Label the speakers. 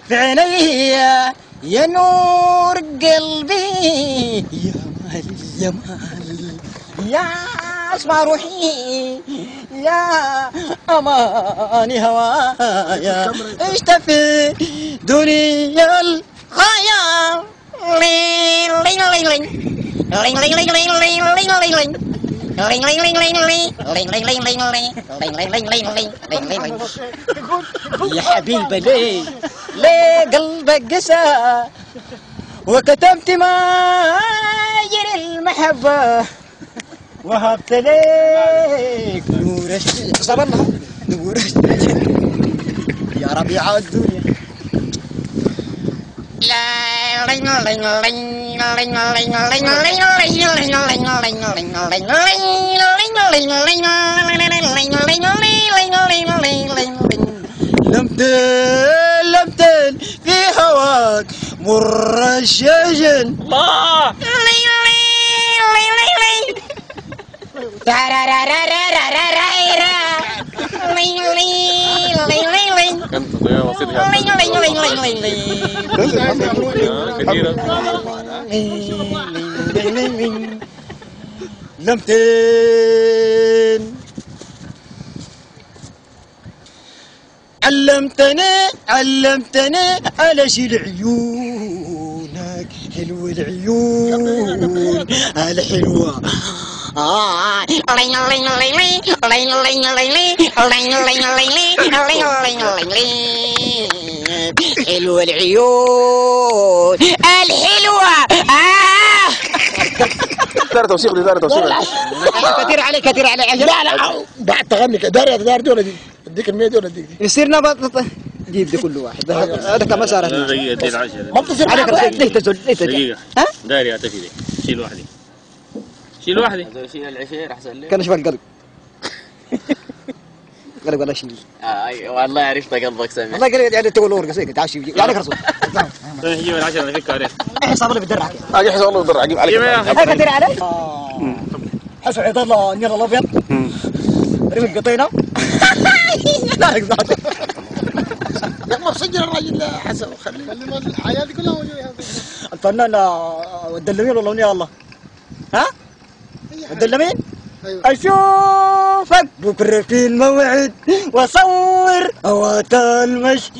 Speaker 1: في عيني يا نور قلبي، يا مال يا مال يا اسمع روحي، يا اماني هوايا، عشت في دنيا الغاية. لين لين لين لين لين لين لين لين لين لين لين يا حبيبي ليه قلبك قسى وكتمت ماجر المحبة، وهبت ليك نور صبرنا نور يا ربيع الدنيا. لمتين في هواك مر الشجن. الله لمتين علمتني على شيل عيونك، حلو العيون الحلوة. حلو العيون الحلوة.
Speaker 2: دار توثيق دي، دار توثيق.
Speaker 1: كتير عليك كتير عليك.
Speaker 2: لا بعد تغني دار دي ولا دي؟ اديك المية دي ولا اديك دي؟
Speaker 1: يصير نبض جيب دي كل واحد. هذا كم صار؟
Speaker 3: دقيقة 10
Speaker 2: ما بتصير عليك
Speaker 1: ليه تزول ليه تزول؟
Speaker 3: دقيقة.
Speaker 1: ها؟
Speaker 3: داري يا تفيدي، شيل واحدة شيل واحدة.
Speaker 4: شيل العشير احسن لي.
Speaker 1: كان شبه القلب. قلب ولا شيء.
Speaker 4: والله عرفت قلبك سامع.
Speaker 1: والله قلب يعني تقول ورقة زي كده عشان يعني رسول.
Speaker 3: طيب جيب ال10 انا فيك عليه.
Speaker 1: حساب اللي بدرعك.
Speaker 2: اجي حسب والله بدر اجيب عليك.
Speaker 1: هاي كتير عليك؟ حسب عيد الله النير الابيض. رمي قطينا. لا يقطع.
Speaker 2: يا اخي مسجل الراجل حسن وخليه الحياه دي كلها موجوده.
Speaker 1: الفنان الدلمين والله يا الله. ها؟ الدلمين؟
Speaker 2: ايوه.
Speaker 1: اشوفك بكره في الموعد واصور هوات المشي.